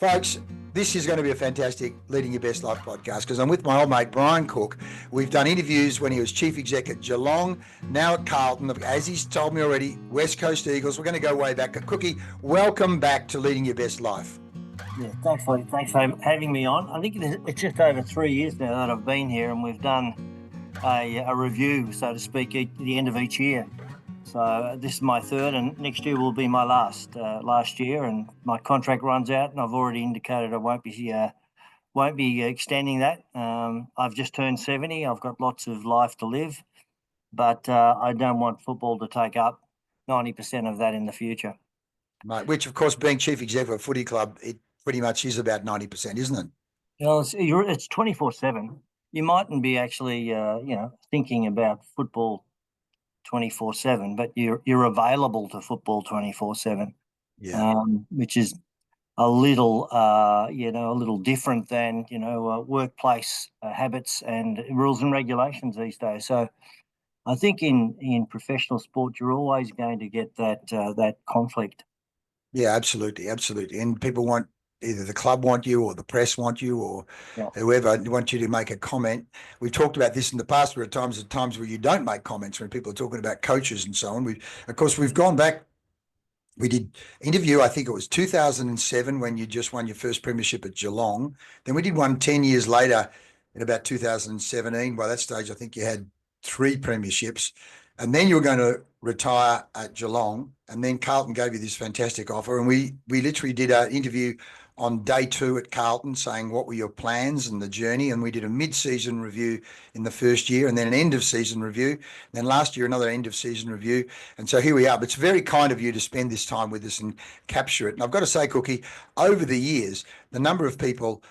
Folks, this is going to be a fantastic Leading Your Best Life podcast because I'm with my old mate Brian Cook. We've done interviews when he was chief exec at Geelong, now at Carlton. As he's told me already, West Coast Eagles. We're going to go way back. Cookie, welcome back to Leading Your Best Life. Yeah, thanks for having me on. I think it's just over 3 years now that I've been here, and we've done a review, so to speak, at the end of each year. So this is my third, and next year will be my last year, and my contract runs out, and I've already indicated I won't be extending that. I've just turned 70. I've got lots of life to live, but I don't want football to take up 90% of that in the future. Mate, which, of course, being chief exec of a footy club, it pretty much is about 90%, isn't it? Well, it's 24/7. You mightn't be actually, thinking about football 24/7, but you're available to football 24/7. Yeah. Which is a little different than workplace habits and rules and regulations these days. So I think in professional sport, you're always going to get that conflict. Yeah, absolutely. And people want either the club want you or the press want you or whoever want you to make a comment. We've talked about this in the past. There are times where you don't make comments when people are talking about coaches and so on. We've gone back. We did interview, I think it was 2007 when you just won your first premiership at Geelong. Then we did one 10 years later in about 2017. By that stage, I think you had 3 premierships. And then you were going to retire at Geelong. And then Carlton gave you this fantastic offer. And we literally did an interview on day 2 at Carlton saying what were your plans and the journey. And we did a mid-season review in the first year and then an end-of-season review. Then last year, another end-of-season review. And so here we are. But it's very kind of you to spend this time with us and capture it. And I've got to say, Cookie, over the years, the number of people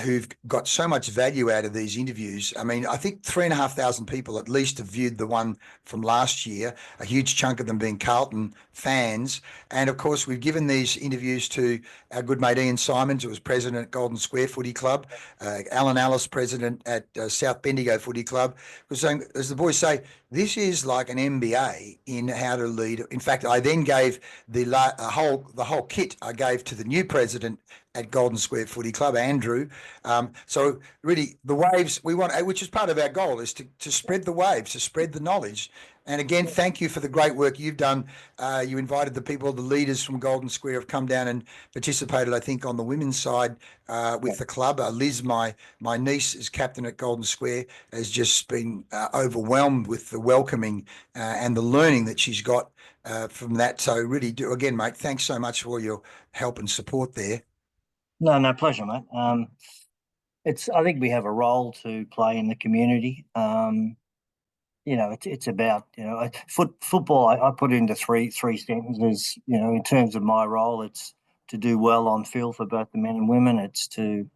who've got so much value out of these interviews. I mean, I think 3,500 people at least have viewed the one from last year, a huge chunk of them being Carlton fans. And of course, we've given these interviews to our good mate Ian Simons, who was president at Golden Square Footy Club, Alan Ellis, president at South Bendigo Footy Club, was saying, as the boys say, this is like an MBA in how to lead. In fact, I then gave the whole kit I gave to the new president at Golden Square Footy Club, Andrew. So really the waves we want, which is part of our goal, is to spread the waves, to spread the knowledge. And again, thank you for the great work you've done. You invited the leaders from Golden Square have come down and participated, I think, on the women's side with the club. Liz, my niece, is captain at Golden Square, has just been overwhelmed with the welcoming and the learning that she's got from that. So really do, again, mate, thanks so much for your help and support there. No pleasure, mate. I think we have a role to play in the community. It's about football. I put it into three sentences. In terms of my role, it's to do well on field for both the men and women. It's to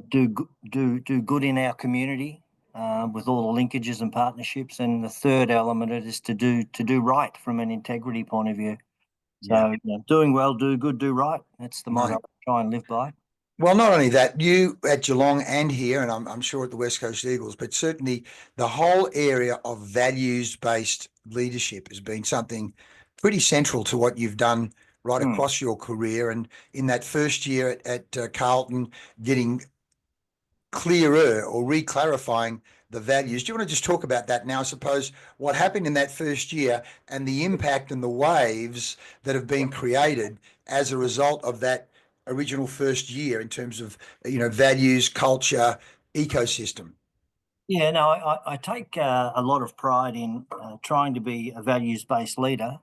do good in our community with all the linkages and partnerships. And the third element is to do right from an integrity point of view. So doing well, do good, do right. That's the motto I try and live by. Well, not only that, you at Geelong and here, and I'm sure at the West Coast Eagles, but certainly the whole area of values-based leadership has been something pretty central to what you've done right across your career. And in that first year at Carlton, getting clearer or re-clarifying the values. Do you want to just talk about that now? I suppose what happened in that first year and the impact and the waves that have been created as a result of that original first year in terms of, values, culture, ecosystem. Yeah, no, I take a lot of pride in trying to be a values-based leader.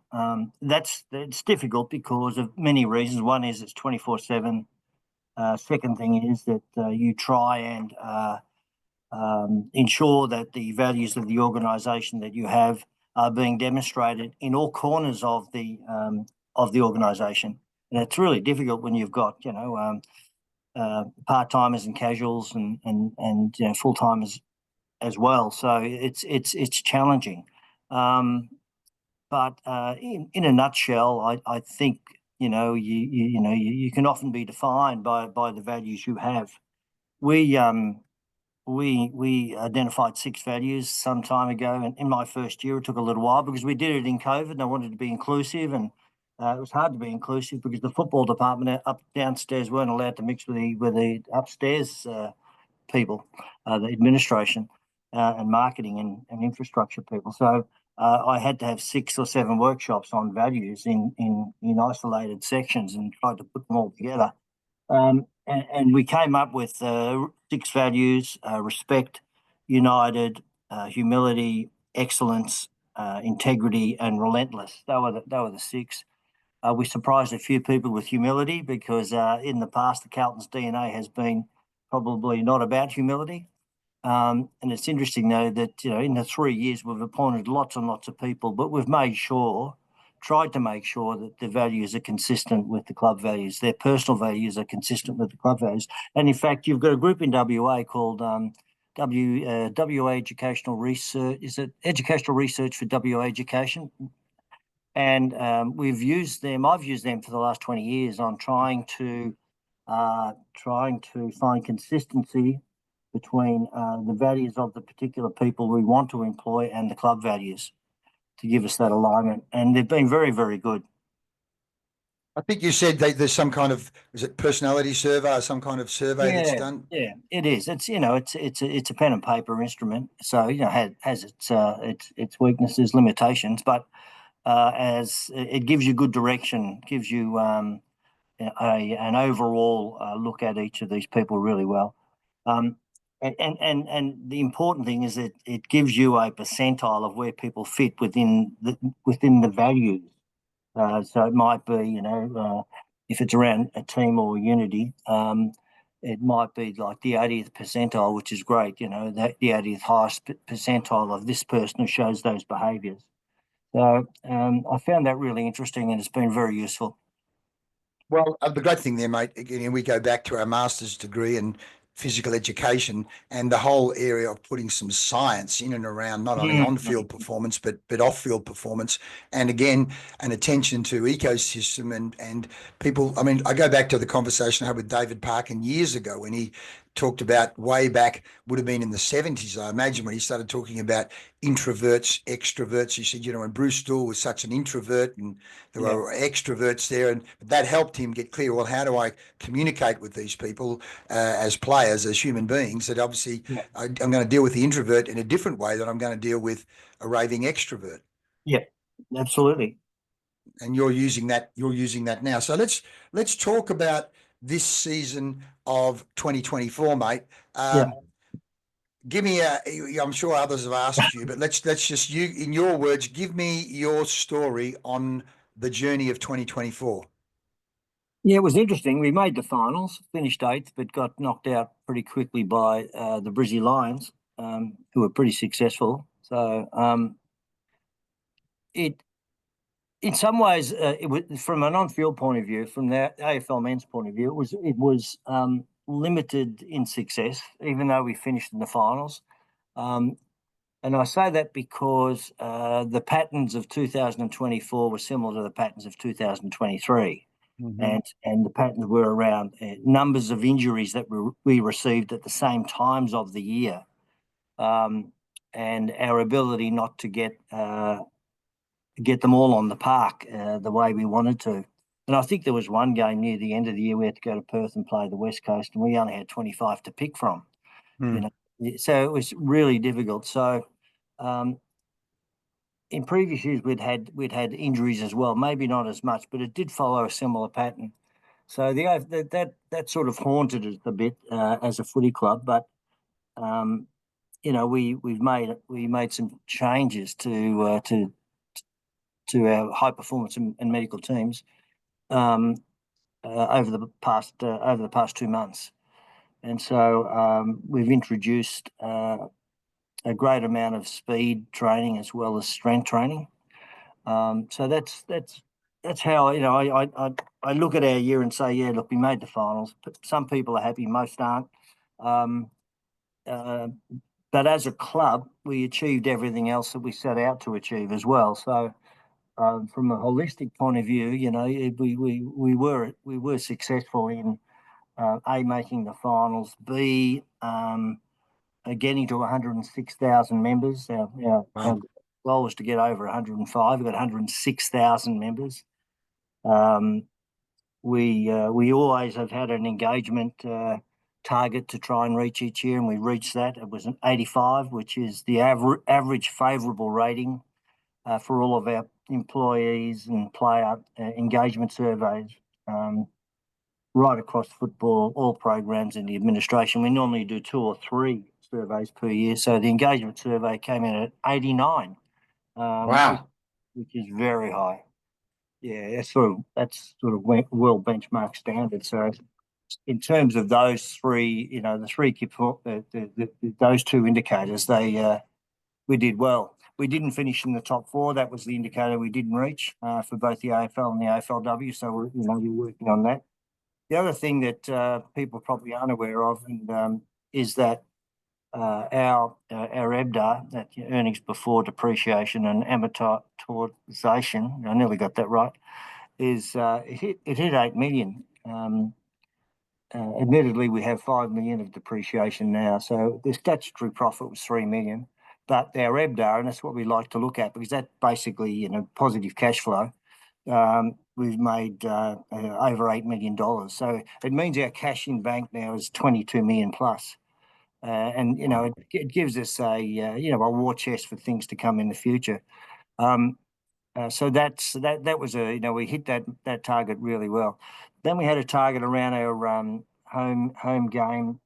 It's difficult because of many reasons. One is it's 24/7. Second thing is that you try and ensure that the values of the organisation that you have are being demonstrated in all corners of the organisation. And it's really difficult when you've got part-timers and casuals and full-timers as well. So it's challenging. But in a nutshell, I think you can often be defined by the values you have. We identified 6 values some time ago, and in my first year, it took a little while because we did it in COVID, and I wanted to be inclusive and it was hard to be inclusive because the football department downstairs weren't allowed to mix with the upstairs people, the administration and marketing and infrastructure people. So I had to have 6 or 7 workshops on values in isolated sections and tried to put them all together. And we came up with 6 values: respect, united, humility, excellence, integrity, and relentless. They were the 6. We surprised a few people with humility because in the past, the Carlton's DNA has been probably not about humility. And it's interesting, though, that in the 3 years we've appointed lots and lots of people, but we've tried to make sure that the values are consistent with the club values. Their personal values are consistent with the club values. And in fact, you've got a group in WA called WA Educational Research. Is it Educational Research for WA Education? And we've used them. I've used them for the last 20 years on trying to find consistency between the values of the particular people we want to employ and the club values to give us that alignment. And they've been very, very good. I think you said there's some kind of, is it personality survey or some kind of survey that's done? Yeah, it is. It's it's a pen and paper instrument, so has its weaknesses, limitations, but as it gives you good direction, gives you an overall look at each of these people really well. And the important thing is that it gives you a percentile of where people fit within the values. So it might be, if it's around a team or unity, it might be like the 80th percentile, which is great. That the 80th highest percentile of this person who shows those behaviours. So I found that really interesting, and it's been very useful. Well, the great thing there, mate, again, we go back to our master's degree in physical education and the whole area of putting some science in and around not only on-field performance, but off-field performance. And again, an attention to ecosystem and people. I mean, I go back to the conversation I had with David Parkin years ago when he talked about way back, would have been in the 70s, I imagine, when he started talking about introverts, extroverts. He said, when Bruce Stool was such an introvert and there were extroverts there, and that helped him get clear, well, how do I communicate with these people as players, as human beings, that obviously I'm going to deal with the introvert in a different way than I'm going to deal with a raving extrovert. Yeah, absolutely. And you're using that now. So let's talk about this season of 2024, mate. Give me I'm sure others have asked you, but let's just, you, in your words, give me your story on the journey of 2024. Yeah, it was interesting. We made the finals, finished 8th, but got knocked out pretty quickly by the Brizzy Lions, who were pretty successful. So in some ways, it was, from an on-field point of view, from the AFL men's point of view, it was limited in success, even though we finished in the finals. And I say that because the patterns of 2024 were similar to the patterns of 2023. And the patterns were around numbers of injuries that we received at the same times of the year, and our ability not to get them all on the park the way we wanted to. And I think there was one game near the end of the year we had to go to Perth and play the West Coast, and we only had 25 to pick from. So it was really difficult. So in previous years we'd had injuries as well, maybe not as much, but it did follow a similar pattern. So that sort of haunted us a bit as a footy club. But we made some changes to our high performance and medical teams over the past 2 months, and so we've introduced a great amount of speed training as well as strength training. So that's how I look at our year and say, yeah, look, we made the finals. Some people are happy, most aren't. But as a club, we achieved everything else that we set out to achieve as well. So from a holistic point of view, we were successful in A, making the finals, B, getting to 106,000 members. Our goal was to get over 105. We've got 106,000 members. We always have had an engagement target to try and reach each year, and we reached that. It was an 85, which is the average favourable rating for all of our employees and player engagement surveys. Right across football, all programs in the administration. We normally do 2 or 3 surveys per year. So the engagement survey came in at 89, Wow. which is very high. Yeah, that's sort of well benchmark standard. So in terms of those three, the three key, those two indicators, we did well. We didn't finish in the top 4. That was the indicator we didn't reach for both the AFL and the AFLW. So we're working on that. The other thing that people probably aren't aware of is that our EBITDA, that earnings before depreciation and amortisation, I nearly got that right, is it hit 8 million. Admittedly, we have 5 million of depreciation now, so the statutory profit was 3 million. But our EBITDA, and that's what we like to look at, because that basically, positive cash flow. We've made over $8 million. So it means our cash in bank now is 22 million plus. And, it gives us a war chest for things to come in the future. So that was we hit that target really well. Then we had a target around our home game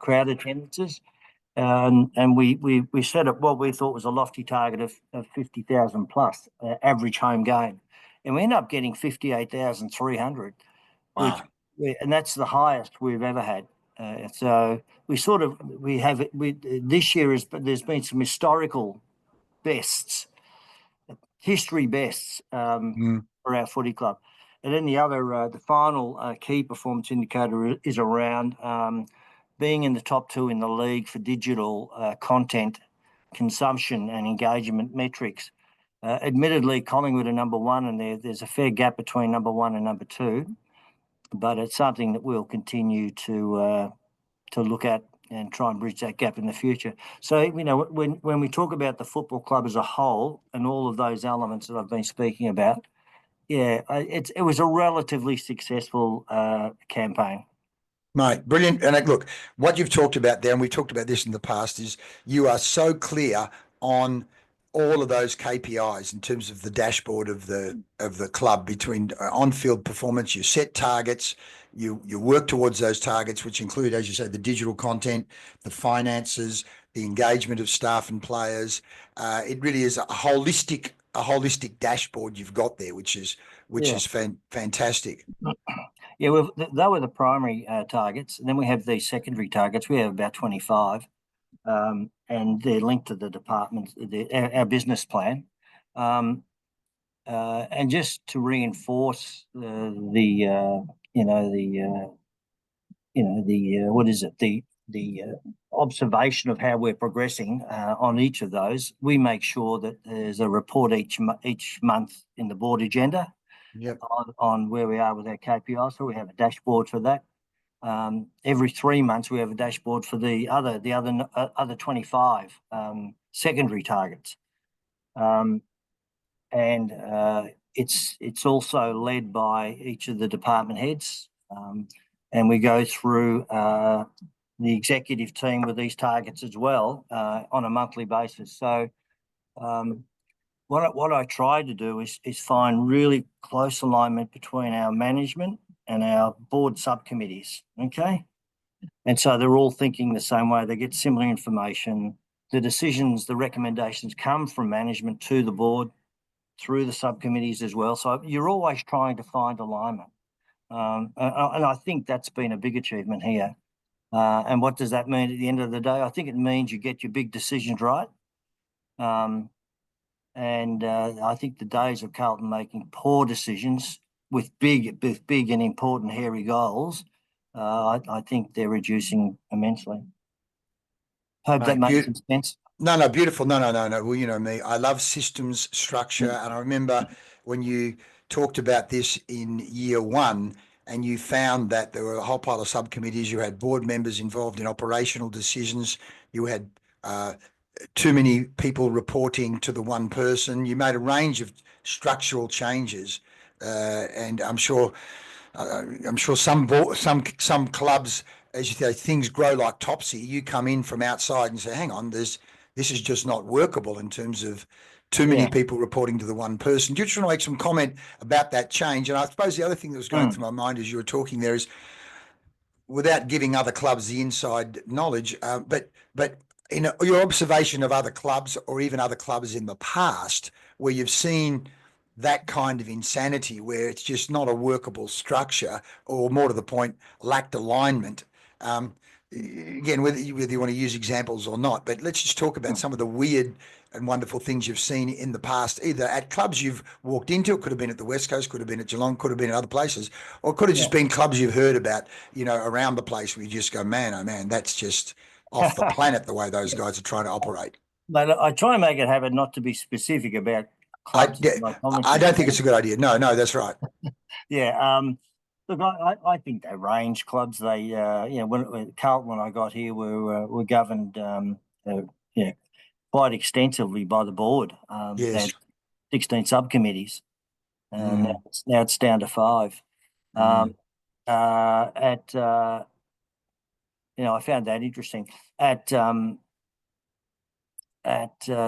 crowd attendances. And we set up what we thought was a lofty target of 50,000 plus average home game. And we ended up getting 58,300, Wow. and that's the highest we've ever had. So this year there's been some historical bests, history bests for our footy club. And then the final key performance indicator is around being in the top 2 in the league for digital content consumption and engagement metrics. Admittedly, Collingwood are number 1, and there's a fair gap between number 1 and number 2, but it's something that we'll continue to look at and try and bridge that gap in the future. So, when we talk about the football club as a whole and all of those elements that I've been speaking about, it was a relatively successful campaign. Mate, brilliant. And look, what you've talked about there, and we've talked about this in the past, is you are so clear on all of those KPIs in terms of the dashboard of the club between on-field performance. You set targets, you work towards those targets, which include, as you say, the digital content, the finances, the engagement of staff and players. It really is a holistic dashboard you've got there, which is fantastic. Yeah, they were the primary targets, and then we have these secondary targets. We have about 25, and they're linked to the department, our business plan. And just to reinforce the observation of how we're progressing on each of those, we make sure that there's a report each month in the board agenda. Yep. On where we are with our KPIs. So we have a dashboard for that. Every 3 months we have a dashboard for the other 25 secondary targets, and it's also led by each of the department heads, and we go through the executive team with these targets as well on a monthly basis. So. What I try to do is find really close alignment between our management and our board subcommittees, okay? And so they're all thinking the same way. They get similar information. The decisions, the recommendations come from management to the board through the subcommittees as well. So you're always trying to find alignment. And I think that's been a big achievement here. And what does that mean at the end of the day? I think it means you get your big decisions right. And I think the days of Carlton making poor decisions with big and important hairy goals, I think they're reducing immensely. Hope that makes some sense. No, beautiful. No. Well, you know me, I love systems, structure. And I remember when you talked about this in year 1 and you found that there were a whole pile of subcommittees, you had board members involved in operational decisions, you had too many people reporting to the one person. You made a range of structural changes and I'm sure some clubs, as you say, things grow like topsy. You come in from outside and say, "Hang on, this is just not workable in terms of too many people reporting to the one person." Do you just want to make some comment about that change? And I suppose the other thing that was going through my mind as you were talking there is, without giving other clubs the inside knowledge, but in your observation of other clubs or even other clubs in the past where you've seen that kind of insanity where it's just not a workable structure, or more to the point, lacked alignment. Again, whether you want to use examples or not, but let's just talk about some of the weird and wonderful things you've seen in the past, either at clubs you've walked into. It could have been at the West Coast, could have been at Geelong, could have been at other places, or it could have just been clubs you've heard about, around the place, where you just go, man, oh man, that's just off the planet the way those guys are trying to operate. But I try and make it a habit not to be specific about clubs. I don't think it's a good idea. No, that's right. Look, I think they range clubs. They, when Carlton, when I got here, were governed, quite extensively by the board. They had 16 subcommittees, and now it's down to 5. I found that interesting. At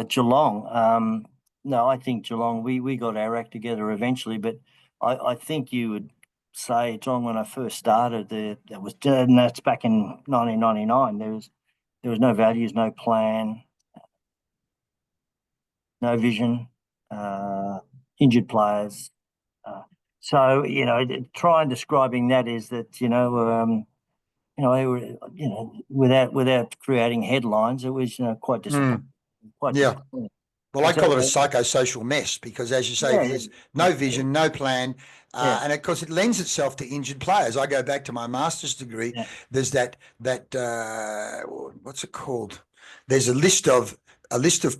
Geelong, no, I think Geelong, we got our act together eventually, but I think you would say, Geelong, when I first started, and that's back in 1999, there was no values, no plan, no vision, injured players. So, try describing that is that, they were, without creating headlines, it was, quite disappointing. Disappointing. Well, I call it a psychosocial mess because, as you say, there's no vision, no plan, and of course it lends itself to injured players. I go back to my master's degree. There's that what's it called? There's a list of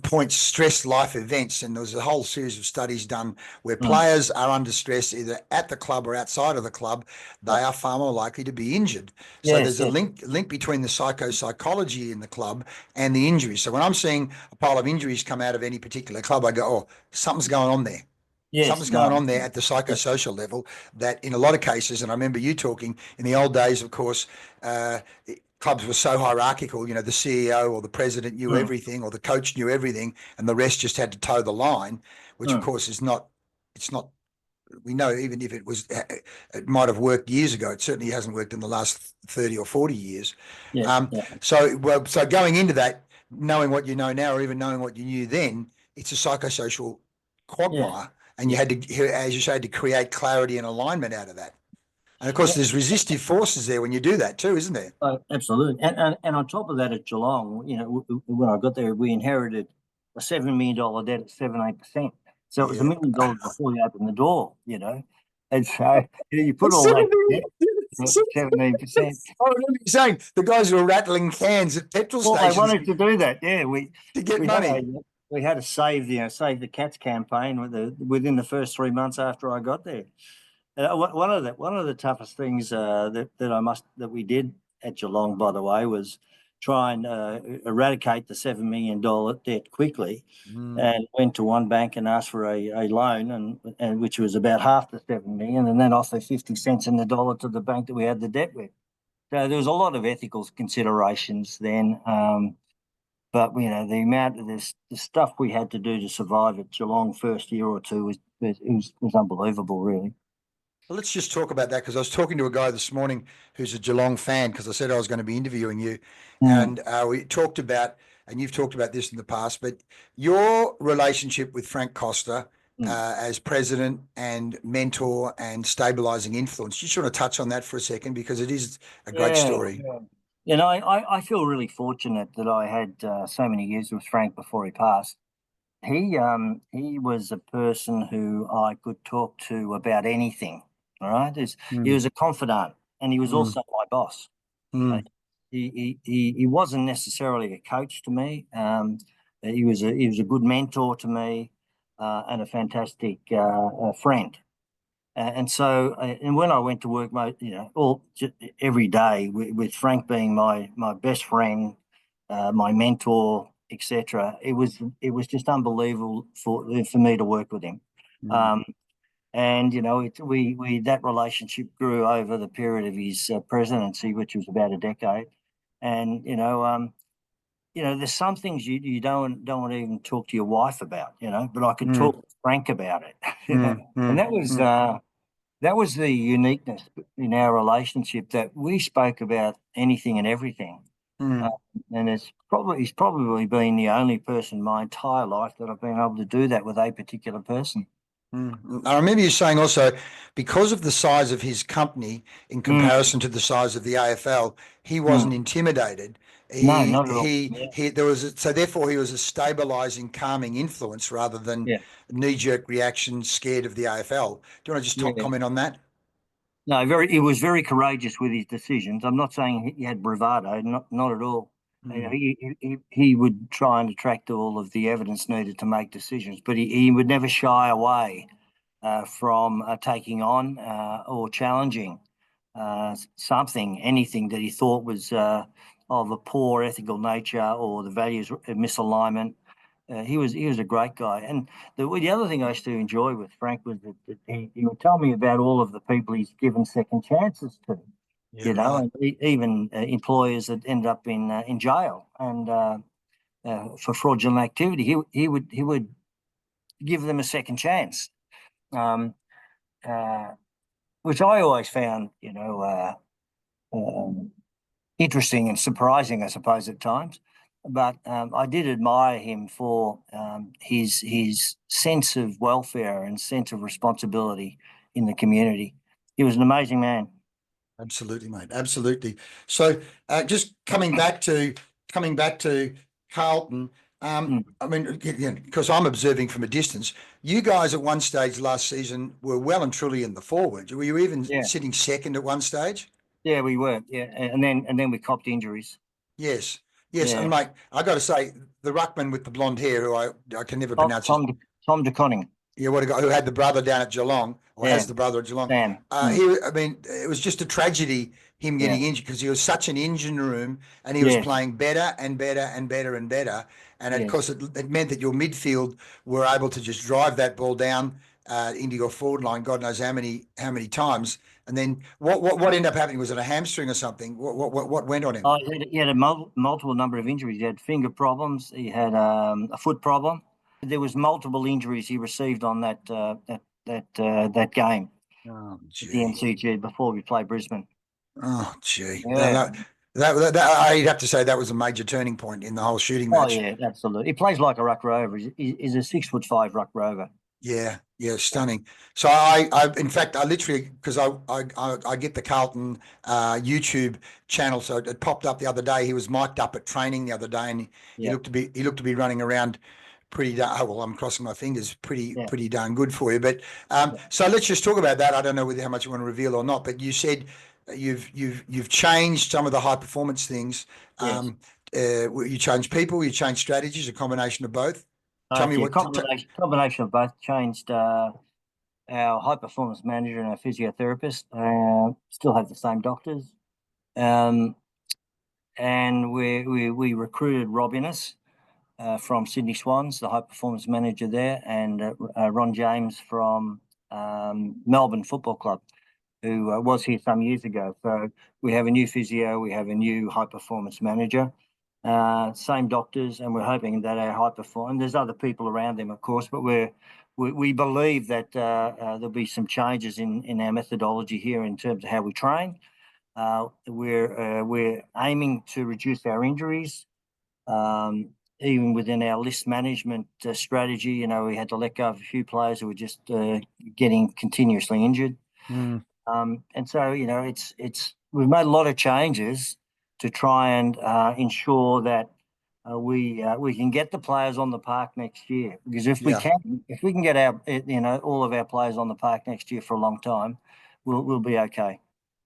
points, stress life events, and there was a whole series of studies done where players are under stress, either at the club or outside of the club. They are far more likely to be injured. So there's a link between the psychology in the club and the injuries. So when I'm seeing a pile of injuries come out of any particular club, I go, oh, something's going on there. Something's going on there at the psychosocial level, that in a lot of cases, and I remember you talking in the old days, of course, clubs were so hierarchical, the CEO or the president knew everything, or the coach knew everything, and the rest just had to toe the line, which of course it's not, we know, even if it might have worked years ago, it certainly hasn't worked in the last 30 or 40 years. So going into that, knowing what you know now, or even knowing what you knew then, it's a psychosocial quagmire, and you had to, as you say, to create clarity and alignment out of that. And of course, there's resistive forces there when you do that too, isn't there? Absolutely. And on top of that, at Geelong, when I got there, we inherited a $7 million debt at 7-8%. So it was $1 million before you opened the door, And so you put all that debt, 17%. I remember you saying the guys were rattling cans at petrol stations. They wanted to do that, to get money. We had to save the cats campaign within the first 3 months after I got there. One of the toughest things that we did at Geelong, by the way, was try and eradicate the $7 million debt quickly, and went to one bank and asked for a loan, and which was about half the $7 million, and then offer 50 cents in the dollar to the bank that we had the debt with. So there was a lot of ethical considerations then, but the amount of the stuff we had to do to survive at Geelong first year or two was unbelievable, really. Well, let's just talk about that, because I was talking to a guy this morning who's a Geelong fan, because I said I was going to be interviewing you, and we talked about, and you've talked about this in the past, but your relationship with Frank Costa as president and mentor and stabilising influence. You just want to touch on that for a second, because it is a great story. I feel really fortunate that I had so many years with Frank before he passed. He was a person who I could talk to about anything. All right, he was a confidant, and he was also my boss. He wasn't necessarily a coach to me. He was a good mentor to me, and a fantastic friend. And so, and when I went to work, every day with Frank being my best friend, my mentor, etc., it was just unbelievable for me to work with him. And we that relationship grew over the period of his presidency, which was about a decade. And there's some things you don't want to even talk to your wife about, but I could talk to Frank about it, and that was the uniqueness in our relationship, that we spoke about anything and everything. And he's probably been the only person my entire life that I've been able to do that with a particular person. I remember you saying also, because of the size of his company in comparison to the size of the AFL, he wasn't intimidated. No, not at all. So therefore he was a stabilizing, calming influence rather than knee-jerk reaction, scared of the AFL. Do you want to just comment on that? No, he was very courageous with his decisions. I'm not saying he had bravado, not at all. He would try and attract all of the evidence needed to make decisions, but he would never shy away from taking on or challenging anything that he thought was of a poor ethical nature or the values misalignment. He was a great guy. And the other thing I used to enjoy with Frank was that he would tell me about all of the people he's given second chances to. And even employers that ended up in jail and for fraudulent activity. He would give them a second chance, which I always found interesting and surprising, I suppose, at times. But I did admire him for his sense of welfare and sense of responsibility in the community. He was an amazing man. Absolutely, mate. Absolutely. So just coming back to Carlton, I mean, because I'm observing from a distance, you guys at one stage last season were well and truly in the forward. Were you even sitting second at one stage? Yeah, we were. Yeah, and then we copped injuries. Yes. And mate, I got to say, the ruckman with the blonde hair, who I can never pronounce. Tom de Conning. Yeah, what a guy who had the brother down at Geelong, or has the brother at Geelong. I mean, it was just a tragedy him getting injured, because he was such an engine room, and he was playing better and better and better and better. And of course, it meant that your midfield were able to just drive that ball down into your forward line, God knows how many times. And then what ended up happening? Was it a hamstring or something? What went on him? He had a multiple number of injuries. He had finger problems. He had a foot problem. There was multiple injuries he received on that game at the MCG before we played Brisbane. Oh, gee. Yeah. I'd have to say that was a major turning point in the whole shooting match. Oh, yeah, absolutely. He plays like a ruck rover. He's a 6'5" ruck rover. Yeah, stunning. So I in fact, I literally, because I get the Carlton YouTube channel, so it popped up the other day. He was mic'd up at training the other day, and he looked to be running around pretty well, I'm crossing my fingers, pretty darn good for you. But so let's just talk about that. I don't know how much you want to reveal or not, but you said you've changed some of the high performance things. You changed people, you changed strategies, a combination of both. Tell me what combination of both. Changed our high performance manager and our physiotherapist. Still have the same doctors, and we recruited Rob Innes from Sydney Swans, the high performance manager there, and Ron James from Melbourne Football Club, who was here some years ago. So we have a new physio, we have a new high performance manager. Same doctors, and we're hoping that our high performance. There's other people around them, of course, but we believe that there'll be some changes in our methodology here in terms of how we train. We're aiming to reduce our injuries, even within our list management strategy. We had to let go of a few players who were just getting continuously injured, and so we've made a lot of changes to try and ensure that we can get the players on the park next year. Because if we can get our all of our players on the park next year for a long time, we'll be okay.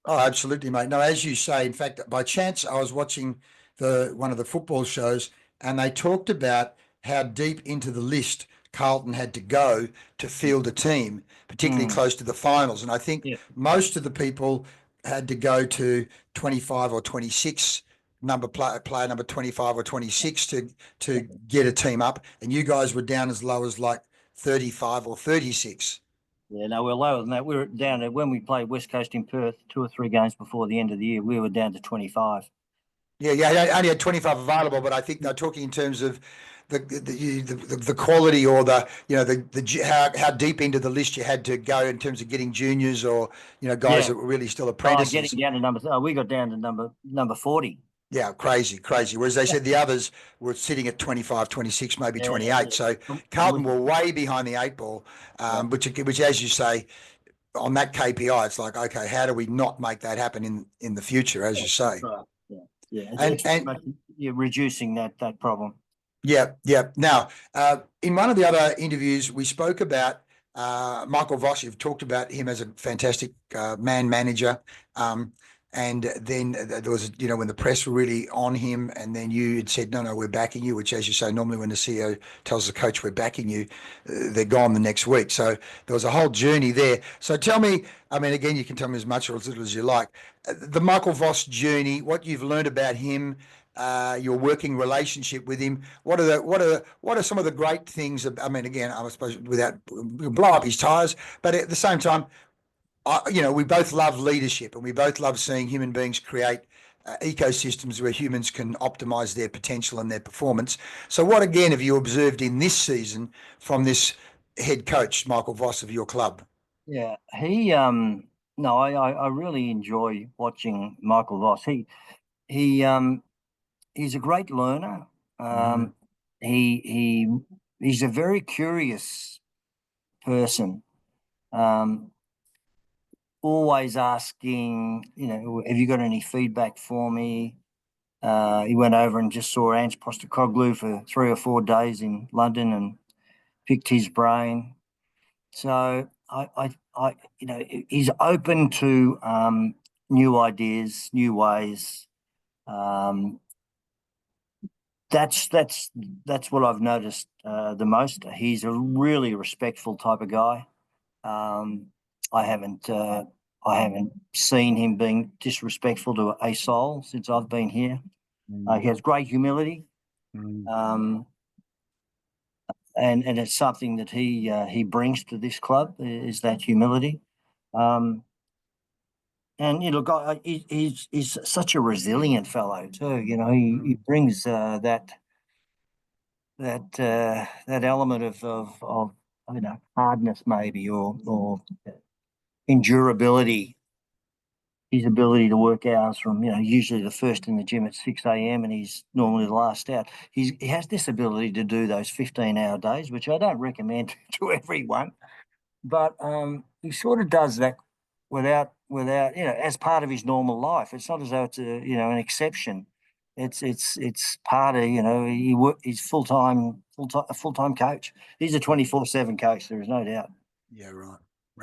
Oh, absolutely, mate. No, as you say, in fact, by chance, I was watching one of the football shows, and they talked about how deep into the list Carlton had to go to field a team, particularly close to the finals. And I think most of the people had to go to 25 or 26 player number 25 or 26 to get a team up, and you guys were down as low as like 35 or 36. Yeah, no, we're lower than that. We were down to, when we played West Coast in Perth 2 or 3 games before the end of the year, we were down to 25. Yeah, I only had 25 available, but I think they're talking in terms of the quality, or how deep into the list you had to go in terms of getting juniors, or guys Yeah. that were really still Oh, apprentices. getting down to we got down to number 40. Yeah, crazy. Whereas they said the others were sitting at 25, 26, maybe Yeah, 28. So Carlton were way behind the eight ball, which, as you say, on that KPI, it's like, okay, how do we not make that happen in the future, as you say? Right. Yeah, yeah. And You're reducing that problem. Yeah. Now, in one of the other interviews, we spoke about Michael Voss. You've talked about him as a fantastic man manager. And then there was, when the press were really on him, and then you had said, no, we're backing you, which, as you say, normally when the CEO tells the coach we're backing you, they're gone the next week. So there was a whole journey there. So tell me, I mean, again, you can tell me as much or as little as you like, the Michael Voss journey, what you've learned about him, your working relationship with him. What are some of the great things? I mean, again, I suppose without blow up his tires, but at the same time, we both love leadership, and we both love seeing human beings create ecosystems where humans can optimize their potential and their performance. So, what again have you observed in this season from this head coach, Michael Voss, of your club? Yeah, he no, I really enjoy watching Michael Voss. He he's a great learner. He he's a very curious person. Um, Always asking, have you got any feedback for me? He went over and just saw Ange Postecoglou for 3 or 4 days in London and picked his brain. So he's open to new ideas, new ways. That's what I've noticed the most. He's a really respectful type of guy. I haven't seen him being disrespectful to a soul since I've been here. He has great humility, and it's something that he brings to this club, is that humility. And he's such a resilient fellow too. He brings that element of hardness, maybe, or endurability. His ability to work hours from, usually the first in the gym at 6 a.m. and he's normally the last out. He has this ability to do those 15-hour days, which I don't recommend to everyone, but he sort of does that without as part of his normal life. It's not as though it's an exception. It's part of he's a full-time coach. He's a 24/7 coach. There is no doubt. Yeah, right.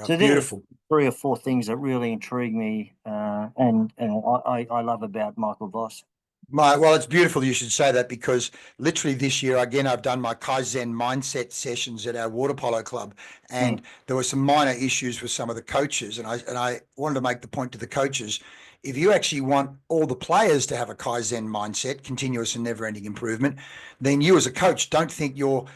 So beautiful. 3 or 4 things that really intrigue me, and I love about Michael Voss. Well, it's beautiful you should say that, because literally this year, again, I've done my Kaizen mindset sessions at our water polo club, and there were some minor issues with some of the coaches, and I wanted to make the point to the coaches: if you actually want all the players to have a Kaizen mindset, continuous and never-ending improvement, then you as a coach don't think you're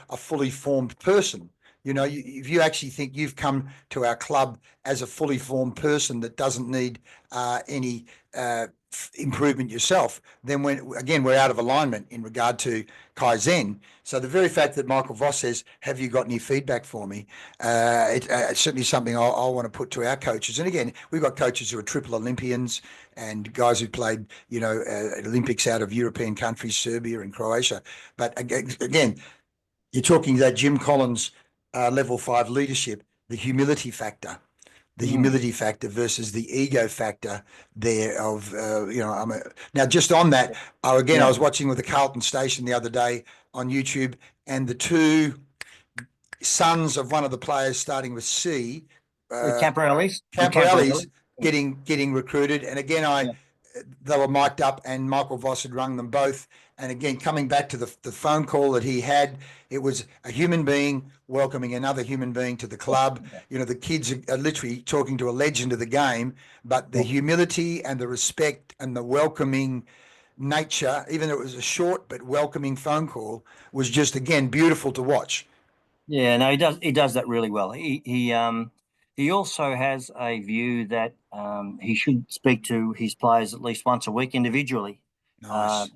a fully formed person. If you actually think you've come to our club as a fully formed person that doesn't need any improvement yourself, then we're out of alignment in regard to Kaizen. So the very fact that Michael Voss says, have you got any feedback for me? It's certainly something I'll want to put to our coaches. And again, we've got coaches who are triple Olympians and guys who played, Olympics out of European countries, Serbia and Croatia. But again, you're talking that Jim Collins level 5 leadership, the humility factor versus the ego factor there of, now just on that, I was watching with the Carlton station the other day on YouTube, and the 2 sons of one of the players starting with C, Camparellis getting recruited. And again, they were mic'd up, and Michael Voss had rung them both. And again, coming back to the phone call that he had, it was a human being welcoming another human being to the club. The kids are literally talking to a legend of the game, but the humility and the respect and the welcoming nature, even though it was a short but welcoming phone call, was just, again, beautiful to watch. Yeah, no, he does that really well. He also has a view that he should speak to his players at least once a week individually. Uh, Nice.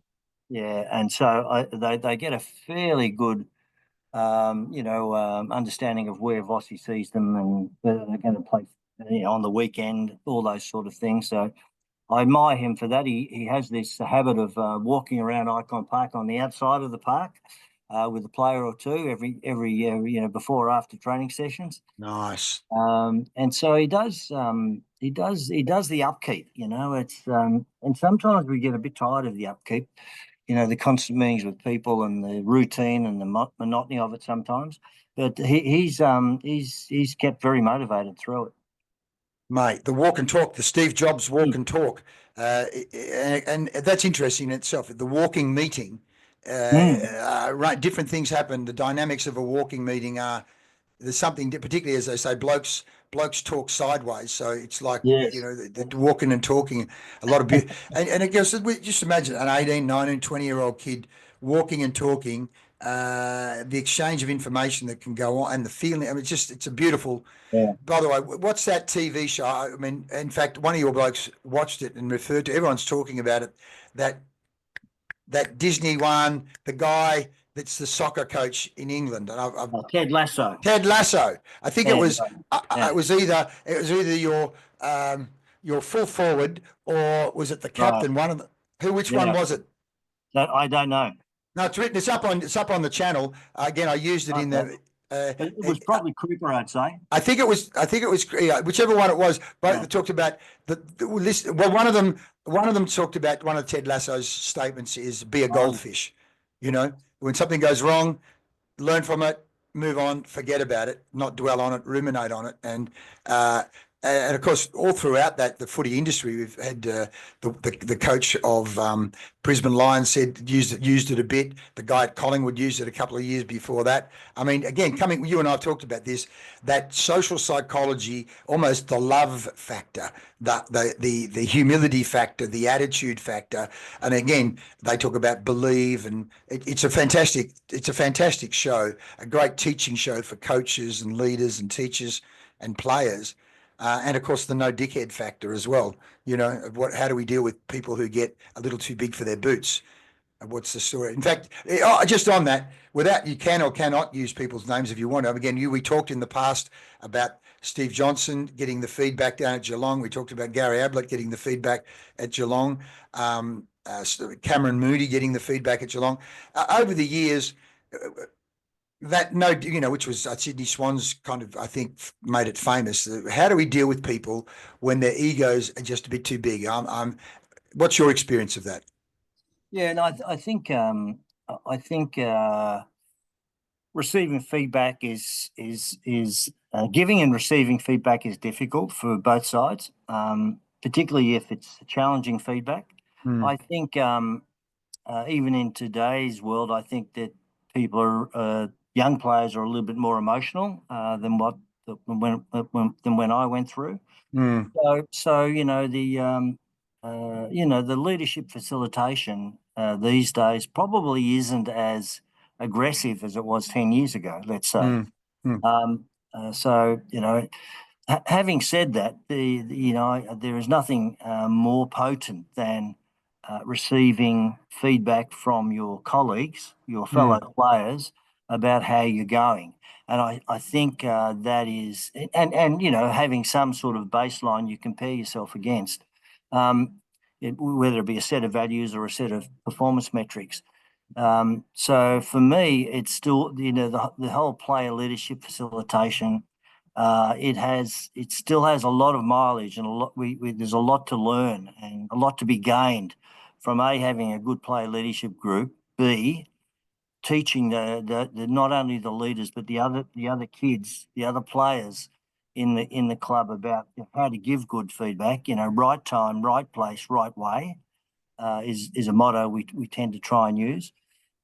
yeah, and so they get a fairly good understanding of where Vossi sees them and whether they're going to play, on the weekend, all those sort of things. So I admire him for that. He has this habit of walking around Icon Park on the outside of the park with a player or two every before or after training sessions. Nice. And so he does the upkeep. It's and sometimes we get a bit tired of the upkeep. The constant meetings with people and the routine and the monotony of it sometimes. But he's kept very motivated through it. Mate, the walk and talk, the Steve Jobs walk Mm. and talk, and that's interesting in itself. The walking meeting, Mm. right? Different things happen. The dynamics of a walking meeting are there's something, particularly as they say, blokes talk sideways. So it's like, Yes. the walking and talking, a lot of and it goes, just imagine an 18, 19, 20-year-old kid walking and talking, the exchange of information that can go on and the feeling. I mean, it's a beautiful. Yeah. By the way, what's that TV show? I mean, in fact, one of your blokes watched it and referred to. Everyone's talking about it. That that Disney one, the guy that's the soccer coach in England, and I've Ted Lasso. Ted Lasso. I think it Yeah. was. Yeah. It was either your full forward or was it the Right. captain? One of the who? Which one Yeah. was it? I don't know. No, it's written. It's up on the channel. Again, I used it in Okay. the. Uh, It was probably Cooper, I'd say. I think it was. I think it was. Yeah, whichever one it was. Both Yeah. talked about the list. Well, one of them talked about one of Ted Lasso's statements is be a Oh, goldfish. When something goes wrong, learn from it, move on, forget about it, not dwell on it, ruminate on it, uh, and of course, all throughout that the footy industry, we've had the coach of Brisbane Lions said used it a bit. The guy at Collingwood used it a couple of years before that. I mean, again, you and I have talked about this, that social psychology, almost the love factor, the humility factor, the attitude factor, and again, they talk about believe, and it's a fantastic show, a great teaching show for coaches and leaders and teachers and players. And of course, the no dickhead factor as well. How do we deal with people who get a little too big for their boots? What's the story? In fact, just on that, without you can or cannot use people's names if you want to. Again, we talked in the past about Steve Johnson getting the feedback down at Geelong. We talked about Gary Ablett getting the feedback at Geelong. Cameron Moody getting the feedback at Geelong. Over the years, that no, which was Sydney Swans kind of, I think, made it famous. How do we deal with people when their egos are just a bit too big? What's your experience of that? yeah. No, I think receiving feedback is giving and receiving feedback is difficult for both sides, particularly if it's challenging feedback. Mm, I think even in today's world, I think that people young players are a little bit more emotional than when I went through. mm, So the leadership facilitation these days probably isn't as aggressive as it was 10 years ago. Let's say. mm, mm, So having said that, there is nothing more potent than receiving feedback from your colleagues, your fellow mm, players, about how you're going. And I think that is, and having some sort of baseline you compare yourself against, whether it be a set of values or a set of performance metrics. So for me, it's still, the whole player leadership facilitation. It still has a lot of mileage and a lot. There's a lot to learn and a lot to be gained from having a good player leadership group. B, teaching the not only the leaders but the other kids, the other players in the club about how to give good feedback. Right time, right place, right way is a motto we tend to try and use.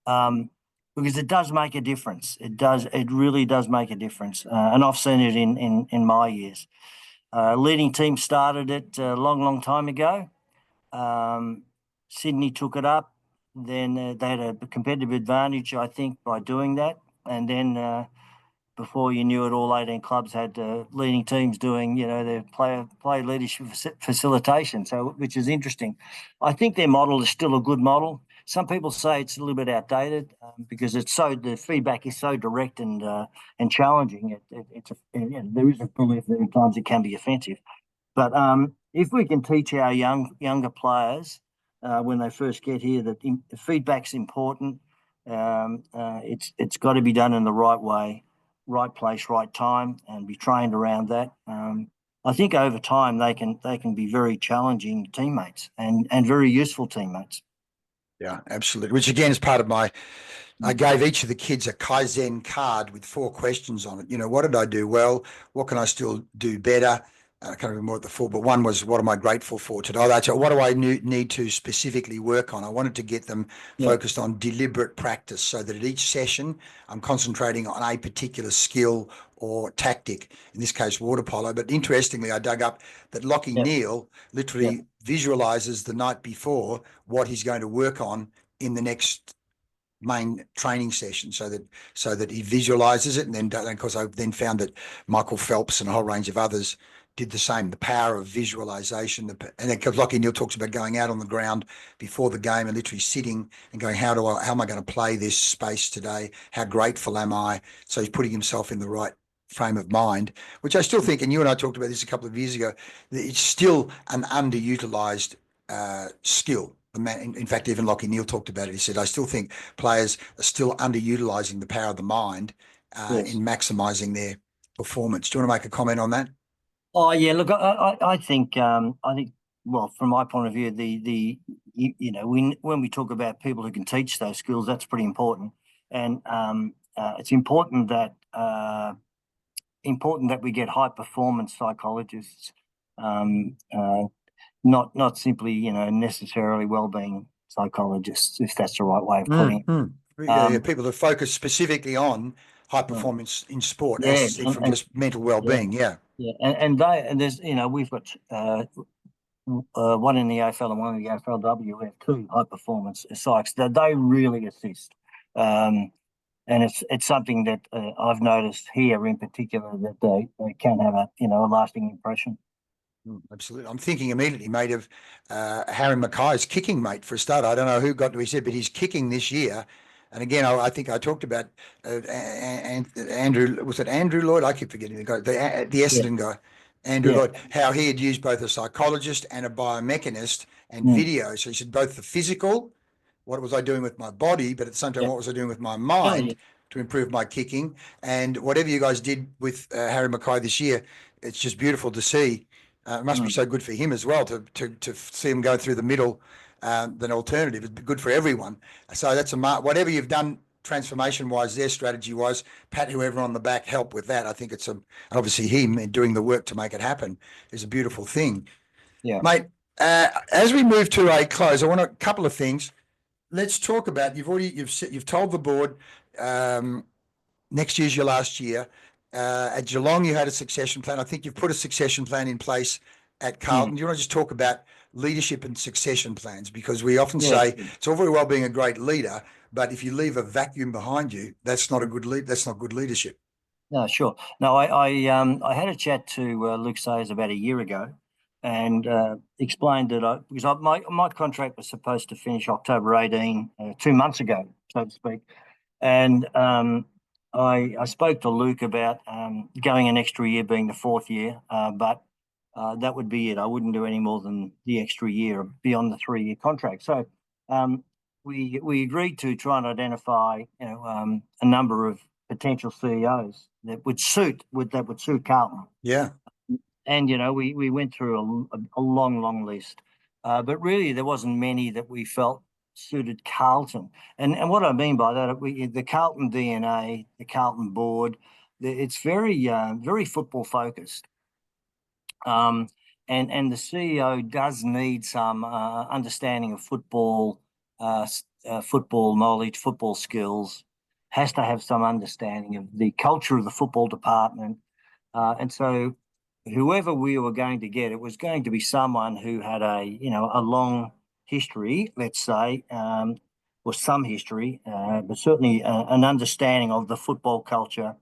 Because it does make a difference. It really does make a difference. And I've seen it in my years. Leading team started it a long, long time ago. Sydney took it up. Then they had a competitive advantage, I think, by doing that. And then before you knew it, all 18 clubs had leading teams doing, their player leadership facilitation. So, which is interesting. I think their model is still a good model. Some people say it's a little bit outdated because the feedback is so direct and challenging. There is a belief that at times it can be offensive. But if we can teach our younger players when they first get here that feedback's important, it's got to be done in the right way, right place, right time, and be trained around that. I think over time they can be very challenging teammates and very useful teammates. Yeah, absolutely. Which again is part of I gave each of the kids a Kaizen card with 4 questions on it. What did I do well? What can I still do better? I can't remember what the 4, but one was, what am I grateful for today? What do I need to specifically work on? I wanted to get them focused on deliberate practice so that at each session, I'm concentrating on a particular skill or tactic, in this case, water polo. But interestingly, I dug up that Lachie Neale literally visualizes the night before what he's going to work on in the next main training session, so that he visualizes it. And then, of course, I then found that Michael Phelps and a whole range of others did the same. The power of visualization, and because Lachie Neale talks about going out on the ground before the game and literally sitting and going, how am I going to play this space today? How grateful am I? So he's putting himself in the right frame of mind, which I still think, and you and I talked about this a couple of years ago, that it's still an underutilized skill. In fact, even Lachie Neale talked about it. He said, I still think players are still underutilizing the power of the mind in maximizing their performance. Do you want to make a comment on that? Oh yeah, look, I think well, from my point of view, when we talk about people who can teach those skills, that's pretty important, and it's important that we get high performance psychologists, not simply necessarily well-being psychologists, if that's the right way of putting it. People that focus specifically on high performance in sport, from just mental well-being. And there's we've got one in the AFL and one in the AFLW. We have 2 high performance psychs that they really assist, and it's something that I've noticed here in particular, that they can have a lasting impression. Absolutely. I'm thinking immediately, mate, of Harry Mackay's kicking, mate, for a start. I don't know who got to his head, but he's kicking this year. And again, I think I talked about Andrew, was it Andrew Lloyd? I keep forgetting the guy, the Essendon guy, Andrew Lloyd, how he had used both a psychologist and a biomechanist and video. So he said both the physical, what was I doing with my body, but at the same time, what was I doing with my mind to improve my kicking? And whatever you guys did with Harry Mackay this year, it's just beautiful to see. It must be so good for him as well to see him go through the middle. Than alternative. It's good for everyone. So that's whatever you've done transformation-wise, their strategy-wise, pat whoever on the back, help with that. I think it's obviously him doing the work to make it happen is a beautiful thing. Yeah, mate. As we move to a close, I want a couple of things. Let's talk about. You've told the board next year's your last year. At Geelong, you had a succession plan. I think you've put a succession plan in place at Carlton. Do you want to just talk about leadership and succession plans? Because we often say it's all very well being a great leader, but if you leave a vacuum behind you, that's not a good lead. That's not good leadership. No, sure. No, I had a chat to Luke Sayers about a year ago, and explained that because my contract was supposed to finish October 18, 2 months ago, so to speak, and I spoke to Luke about going an extra year, being the 4th year, but that would be it. I wouldn't do any more than the extra year beyond the 3-year contract. So we agreed to try and identify a number of potential CEOs that would suit Carlton. Yeah. And we went through a long list, but really there wasn't many that we felt suited Carlton. And what I mean by that, the Carlton DNA, the Carlton board, it's very football focused. And the CEO does need some understanding of football, football knowledge, football skills, has to have some understanding of the culture of the football department. And so whoever we were going to get, it was going to be someone who had a long history, let's say, or some history, but certainly an understanding of the football culture,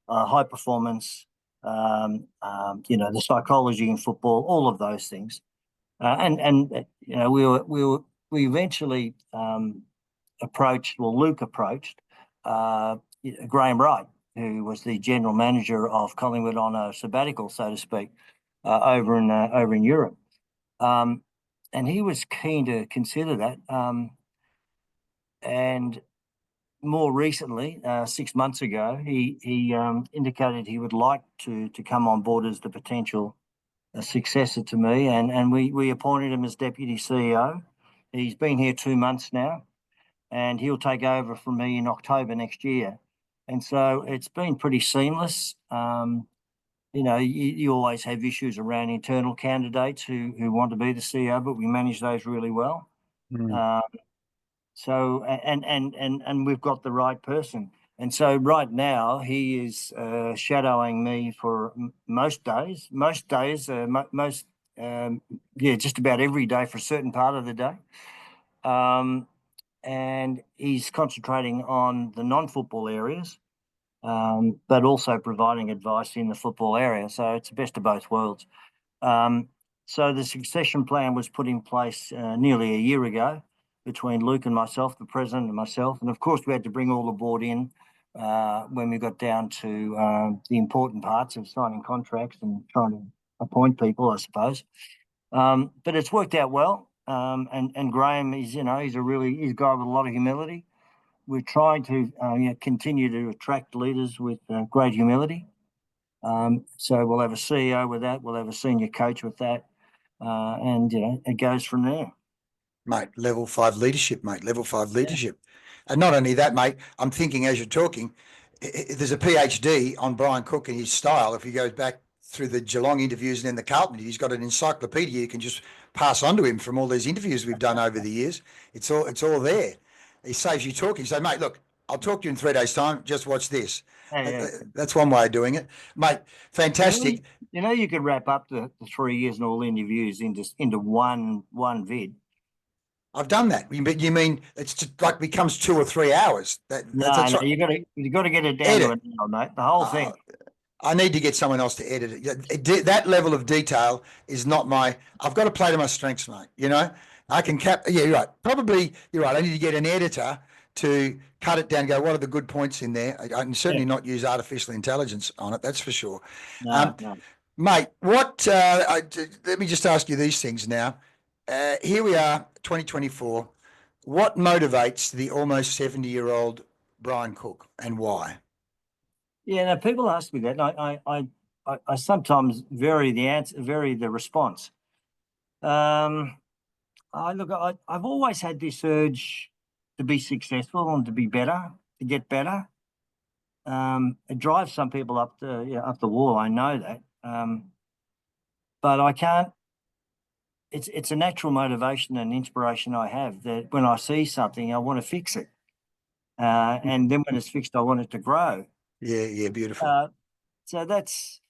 high performance, the psychology in football, all of those things. We eventually Luke approached Graham Wright, who was the general manager of Collingwood on a sabbatical, so to speak, over in Europe, and he was keen to consider that. And more recently, 6 months ago, he indicated he would like to come on board as the potential successor to me, and we appointed him as deputy CEO. He's been here 2 months now, and he'll take over from me in October next year. And so it's been pretty seamless. You always have issues around internal candidates who want to be the CEO, but we manage those really well. So we've got the right person. And so right now he is shadowing me for most days, just about every day for a certain part of the day. And he's concentrating on the non-football areas, but also providing advice in the football area. So it's the best of both worlds. So the succession plan was put in place nearly a year ago between Luke and myself, the president and myself. And of course, we had to bring all the board in when we got down to the important parts of signing contracts and trying to appoint people, I suppose. But it's worked out well. And Graham is, he's a guy with a lot of humility. We're trying to continue to attract leaders with great humility. So we'll have a CEO with that. We'll have a senior coach with that. And it goes from there. Mate, level 5 leadership, mate, level 5 leadership. Yeah. And not only that, mate, I'm thinking as you're talking, there's a PhD on Brian Cook and his style. If he goes back through the Geelong interviews and then the Carlton, he's got an encyclopedia you can just pass on to him from all these interviews we've done over the years. It's all there. He saves you talking. So, mate, look, I'll talk to you in 3 days' time. Just watch this. Yeah. That's one way of doing it, mate. Fantastic. You could wrap up the 3 years and all interviews into one vid. I've done that. But you mean it's just like becomes 2 or 3 hours? No, you got to get it down to an hour, mate. The whole thing. I need to get someone else to edit it. That level of detail is not I've got to play to my strengths, mate. I can Yeah, you're right. Probably you're right. I need to get an editor to cut it down. Go, what are the good points in there? I can certainly not use artificial intelligence on it. That's for sure. No. Mate, let me just ask you these things now. Here we are, 2024. What motivates the almost 70-year-old Brian Cook, and why? Yeah, now people ask me that, and I sometimes vary the response. I've always had this urge to be successful and to be better, to get better. It drives some people up the wall. I know that, but I can't. It's a natural motivation and inspiration I have, that when I see something, I want to fix it, and then when it's fixed, I want it to grow. Yeah, beautiful. So that's.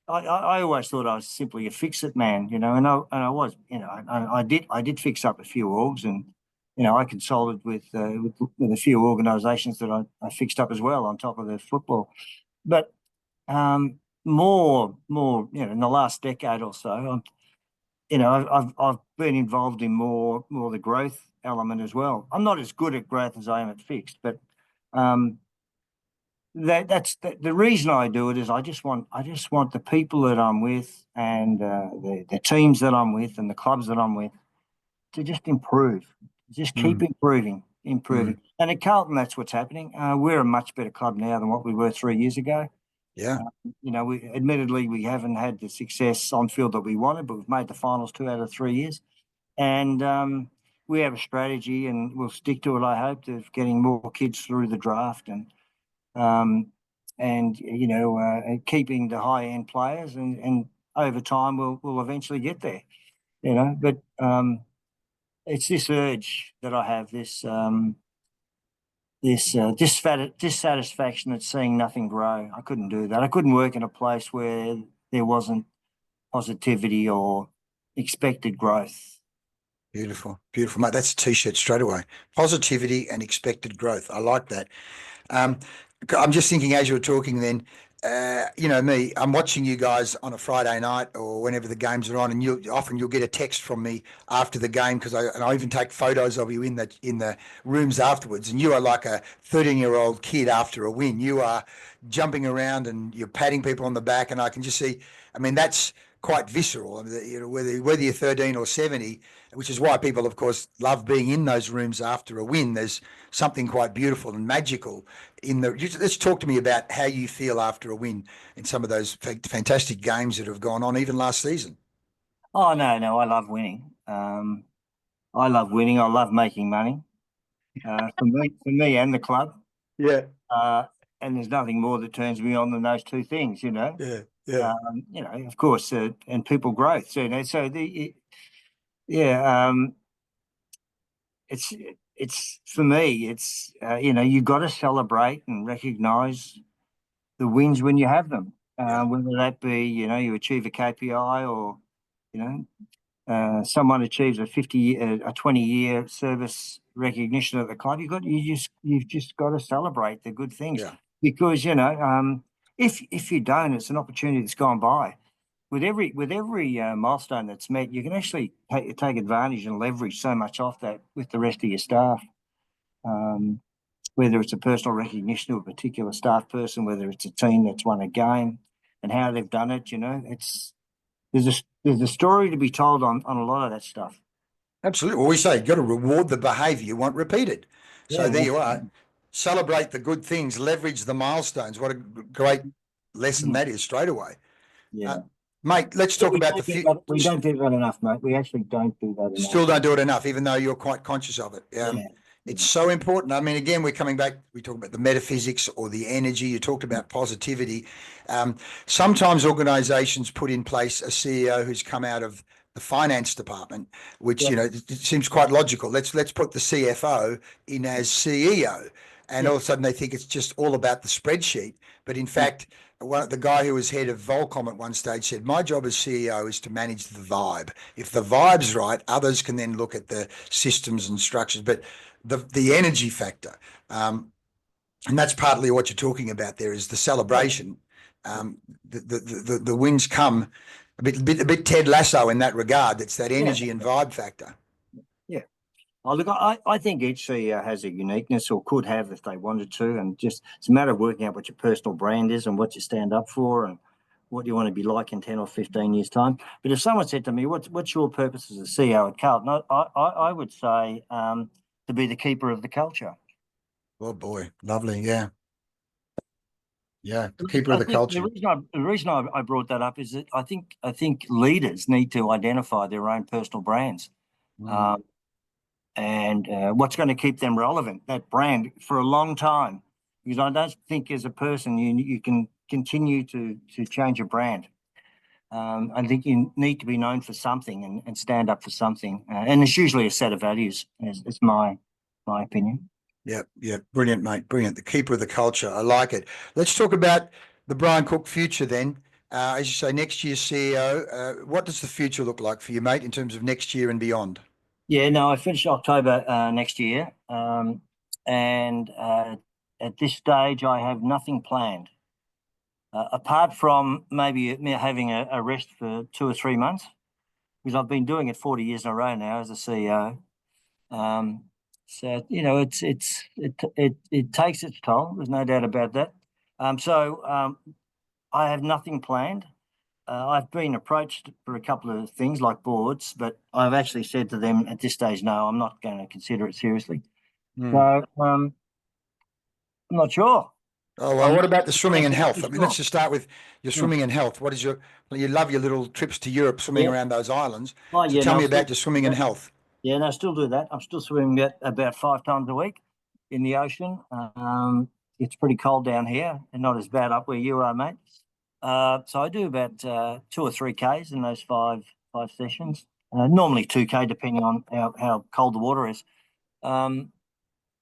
I always thought I was simply a fix-it man, and I was, I did fix up a few orgs, and I consulted with a few organisations that I fixed up as well on top of the football, but more, in the last decade or so, I've been involved in more the growth element as well. I'm not as good at growth as I am at fixed, but that's the reason I do it is I just want the people that I'm with and the teams that I'm with and the clubs that I'm with to just improve, just keep improving. And at Carlton, that's what's happening. We're a much better club now than what we were 3 years ago. Yeah. We haven't had the success on field that we wanted, but we've made the finals 2 out of 3 years. And we have a strategy, and we'll stick to it, I hope, of getting more kids through the draft and keeping the high-end players. And over time, we'll eventually get there, But it's this urge that I have, this dissatisfaction at seeing nothing grow. I couldn't do that. I couldn't work in a place where there wasn't positivity or expected growth. Beautiful, mate. That's a T-shirt straight away. Positivity and expected growth. I like that. I'm just thinking as you were talking then, you know me, I'm watching you guys on a Friday night or whenever the games are on, and you'll get a text from me after the game because I even take photos of you in the rooms afterwards, and you are like a 13-year-old kid after a win. You are jumping around and you're patting people on the back, and I can just see. I mean, that's quite visceral. I mean, you know, whether you're 13 or 70, which is why people, of course, love being in those rooms after a win. There's something quite beautiful and magical in the. Let's talk to me about how you feel after a win in some of those fantastic games that have gone on, even last season. Oh no, I love winning. I love winning. I love making money. For me and the club. Yeah, Uh, and there's nothing more that turns me on than those two things, you know. yeah. You know, of course, and people growth. So, you know, yeah. It's for me. It's you know, you got to celebrate and recognise the wins when you have them. Yeah. Whether that be, you know, you achieve a KPI or, you know, someone achieves a 20-year service recognition at the club. You've just got to celebrate the good things Yeah. because, you know, if you don't, it's an opportunity that's gone by. With every milestone that's met, you can actually take advantage and leverage so much off that with the rest of your staff. Whether it's a personal recognition of a particular staff person, whether it's a team that's won a game, and how they've done it, you know, there's a story to be told on a lot of that stuff. Absolutely. Well, we say you've got to reward the behaviour you want repeated. So Yeah, there you are. Celebrate the good things, leverage the milestones. What a great lesson that is straight away. yeah. Mate, let's talk about the future. We don't do that enough, mate. We actually don't do that enough. Still don't do it enough, even though you're quite conscious of it. It's so important. I mean, again, we're coming back. We talk about the metaphysics or the energy. You talked about positivity. Sometimes organisations put in place a CEO who's come out of the finance department, which you know it seems quite logical. Let's put the CFO in as CEO, and all of a sudden they think it's just all about the spreadsheet. But in fact, the guy who was head of Volcom at one stage said, "My job as CEO is to manage the vibe. If the vibe's right, others can then look at the systems and structures." But the energy factor, and that's partly what you're talking about there, is the celebration. The wins come a bit Ted Lasso in that regard. It's that energy and vibe factor. Yeah. Oh, look, I think each CEO has a uniqueness, or could have if they wanted to, and just it's a matter of working out what your personal brand is and what you stand up for and what you want to be like in 10 or 15 years' time. But if someone said to me, what's your purpose as a CEO at Carlton? I would say to be the keeper of the culture. Oh boy, lovely, yeah. Yeah, the keeper of the culture. The reason I brought that up is that I think leaders need to identify their own personal brands, and what's going to keep them relevant, that brand, for a long time. Because I don't think as a person you can continue to change a brand. I think you need to be known for something and stand up for something, and it's usually a set of values. Is my opinion. Yeah, brilliant, mate, brilliant. The keeper of the culture, I like it. Let's talk about the Brian Cook future then. As you say, next year's CEO. What does the future look like for you, mate, in terms of next year and beyond? Yeah, no, I finish October next year, and at this stage, I have nothing planned apart from maybe me having a rest for 2 or 3 months, because I've been doing it 40 years in a row now as a CEO. So you know, it takes its toll. There's no doubt about that. I have nothing planned. I've been approached for a couple of things like boards, but I've actually said to them at this stage, no, I'm not going to consider it seriously. So I'm not sure. Oh, well, what about the swimming and health? I mean, let's Sure. just start with your swimming and health. What is you love your little trips to Europe, swimming around those islands. Oh, So yeah, tell no, me about your swimming and health. Yeah, no, I still do that. I'm still swimming about 5 times a week in the ocean. It's pretty cold down here and not as bad up where you are, mate. So I do about 2 or 3 Ks in those five sessions. Normally 2K, depending on how cold the water is.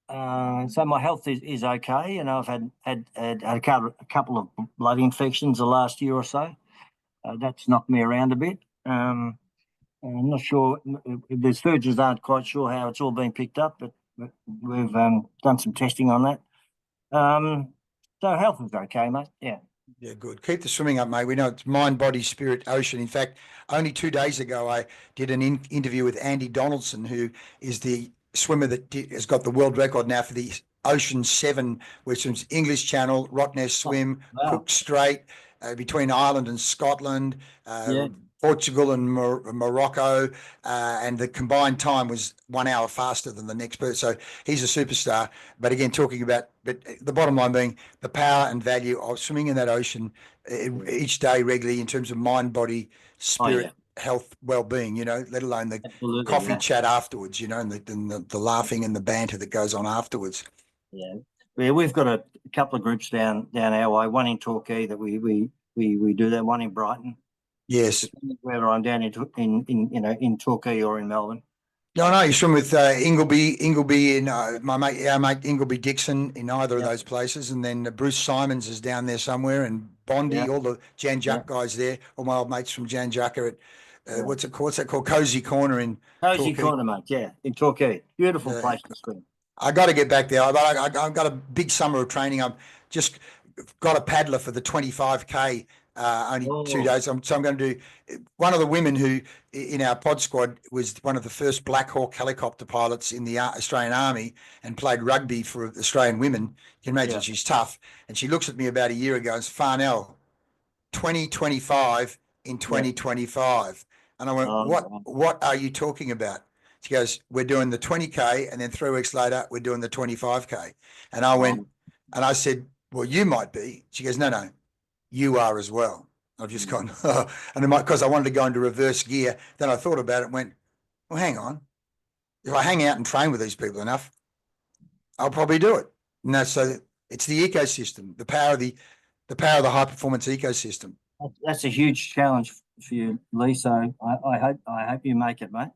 So my health is okay. You know, I've had a couple of blood infections the last year or so. That's knocked me around a bit. I'm not sure. The surgeons aren't quite sure how it's all been picked up, but we've done some testing on that. So health is okay, mate. Yeah. Yeah, good. Keep the swimming up, mate. We know it's mind, body, spirit, ocean. In fact, only 2 days ago, I did an interview with Andy Donaldson, who is the swimmer that has got the world record now for the Ocean 7, which is English Channel, Rottnest Swim, Wow. Cook Strait, between Ireland and Scotland, Yeah. Portugal and Morocco, and the combined time was 1 hour faster than the next person. So he's a superstar. But again, talking about, but the bottom line being the power and value of swimming in that ocean each day regularly in terms of mind, body, spirit, health, well-being. Let alone the coffee chat afterwards. And the laughing and the banter that goes on afterwards. Yeah, we've got a couple of groups down our way. One in Torquay that we do that. One in Brighton. Yes. Whether I'm down in Torquay or in Melbourne. No, you swim with Ingleby, and our mate Ingleby Dixon in either of those places, and then Bruce Simons is down there somewhere, and Bondi, all the Jan Jack guys there, all my old mates from Jan Jack are at what's that called? Cozy Corner in Cozy Torquay. Corner, mate. Yeah, in Torquay, beautiful place to swim. I got to get back there. I've got a big summer of training. I've just got a paddler for the 25K. Only 2 days. So I'm going to do. One of the women who in our pod squad was one of the first Black Hawk helicopter pilots in the Australian Army and played rugby for Australian women. You can imagine she's tough. And she looks at me about a year ago and says, Farnell, 2025 in 2025. And I went, what are you talking about? She goes, we're doing the 20K, and then 3 weeks later, we're doing the 25K. And I went, and I said, well, you might be. She goes, no, you are as well. I've just gone, and because I wanted to go into reverse gear. Then I thought about it and went, well, hang on. If I hang out and train with these people enough, I'll probably do it. No, so it's the ecosystem, the power of the high performance ecosystem. That's a huge challenge for you, Leigh. So I hope you make it, mate.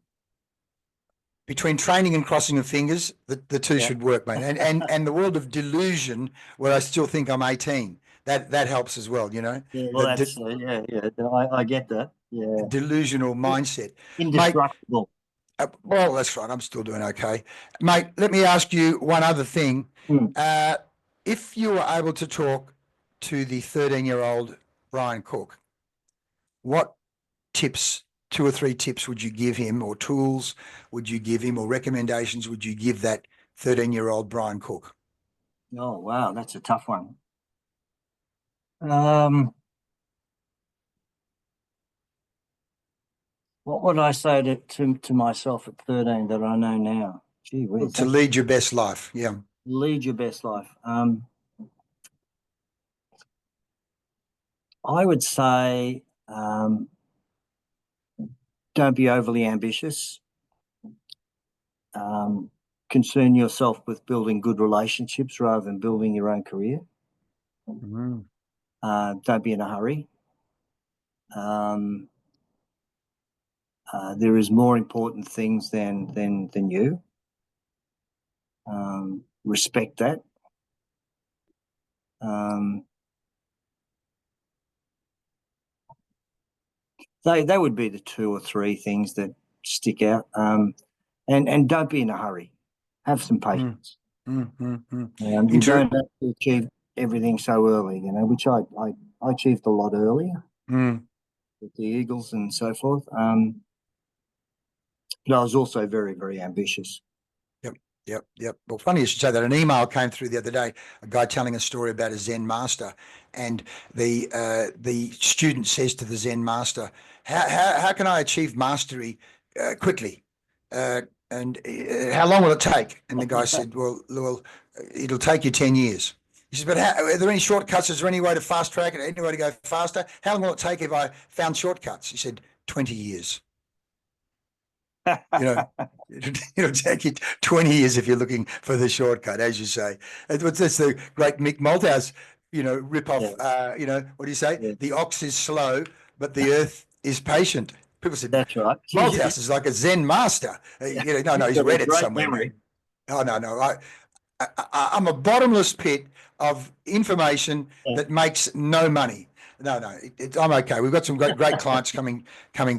Between training and crossing of fingers, the two should work, mate. And the world of delusion, where I still think I'm 18, that helps as well, Yeah, well, I get that. Yeah, delusional mindset, indestructible. Mate, well, that's right. I'm still doing okay, mate. Let me ask you one other thing. If you were able to talk to the 13-year-old Brian Cook, what tips? 2 or 3 tips would you give him, or tools would you give him, or recommendations would you give that 13-year-old Brian Cook? Oh, wow, that's a tough one. What would I say to myself at 13 that I know now? Gee whiz, to lead your best life. Yeah. Lead your best life. I would say, don't be overly ambitious. Concern yourself with building good relationships rather than building your own career. Don't be in a hurry. There is more important things than you. Respect that. They would be the 2 or 3 things that stick out. And don't be in a hurry. Have some patience. You don't have to achieve everything so early, which I achieved a lot earlier with the Eagles and so forth. But I was also very, very ambitious. Yep. Well, funny you should say that. An email came through the other day, a guy telling a story about a Zen master, and the student says to the Zen master, how can I achieve mastery quickly? And how long will it take? And the guy said, well, it'll take you 10 years. He says, but are there any shortcuts? Is there any way to fast track it? Any way to go faster? How long will it take if I found shortcuts? He said, 20 years. It'll take you 20 years if you're looking for the shortcut, as you say. That's the great Mick Malthouse, rip off. What do you say? Yeah. The ox is slow, but the earth is patient. People said, that's right. Malthouse is like a Zen master. No, he's read it somewhere. Memory. Oh, no. I'm a bottomless pit of information that makes no money. No, I'm okay. We've got some great clients coming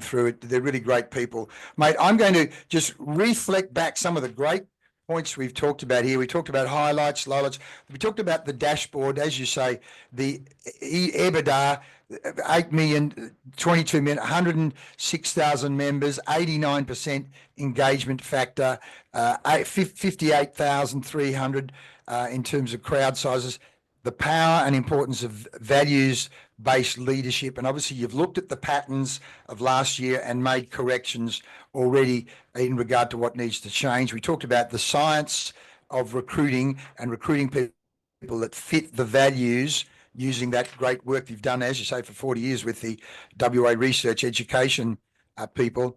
through it. They're really great people, mate. I'm going to just reflect back some of the great points we've talked about here. We talked about highlights, lowlights. We talked about the dashboard, as you say, the EBITDA, 8 million, 22 million, 106,000 members, 89% engagement factor, 58,300 in terms of crowd sizes. The power and importance of values-based leadership. And obviously you've looked at the patterns of last year and made corrections already in regard to what needs to change. We talked about the science of recruiting and recruiting people that fit the values, using that great work you've done, as you say, for 40 years with the WA research education people.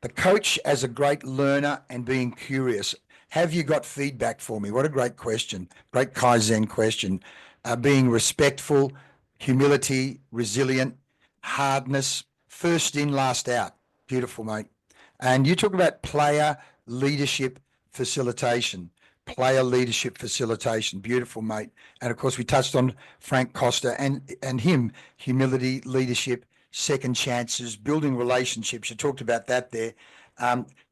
The coach as a great learner and being curious. Have you got feedback for me? What a great question. Great Kaizen question. Being respectful, humility, resilient, hardness, first in, last out. Beautiful, mate. And you talk about player leadership facilitation. Player leadership facilitation. Beautiful, mate. And of course, we touched on Frank Costa and him. Humility, leadership, second chances, building relationships. You talked about that there.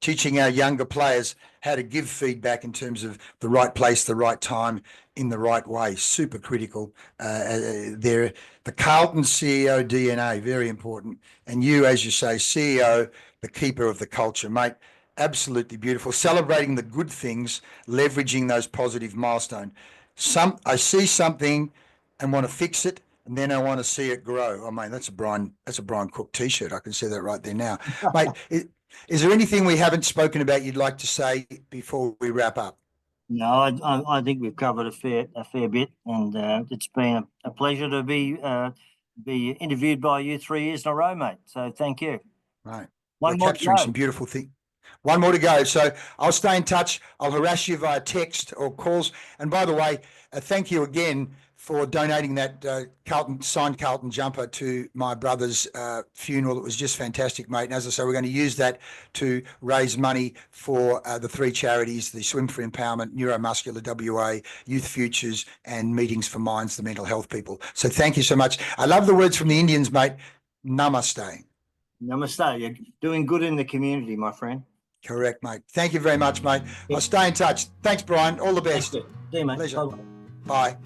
Teaching our younger players how to give feedback in terms of the right place, the right time, in the right way. Super critical. The Carlton CEO DNA, very important. And you, as you say, CEO, the keeper of the culture, mate. Absolutely beautiful. Celebrating the good things, leveraging those positive milestones. I see something and want to fix it, and then I want to see it grow. Oh, mate, that's a Brian Cook t-shirt. I can see that right there now. Mate, is there anything we haven't spoken about you'd like to say before we wrap up? No, I think we've covered a fair bit, and it's been a pleasure to be interviewed by you 3 years in a row, mate. So thank you. Right. One more capturing some beautiful things. One more to go. So I'll stay in touch. I'll harass you via text or calls. And by the way, thank you again for donating that signed Carlton jumper to my brother's funeral. It was just fantastic, mate. And as I say, we're going to use that to raise money for the 3 charities, the Swim for Empowerment, Neuromuscular WA, Youth Futures, and Meetings for Minds, the mental health people. So thank you so much. I love the words from the Indians, mate. Namaste. Namaste. You're doing good in the community, my friend. Correct, mate. Thank you very much, mate. I'll stay in touch. Thanks, Brian. All the best. See you, mate. Pleasure. Bye-bye. Bye.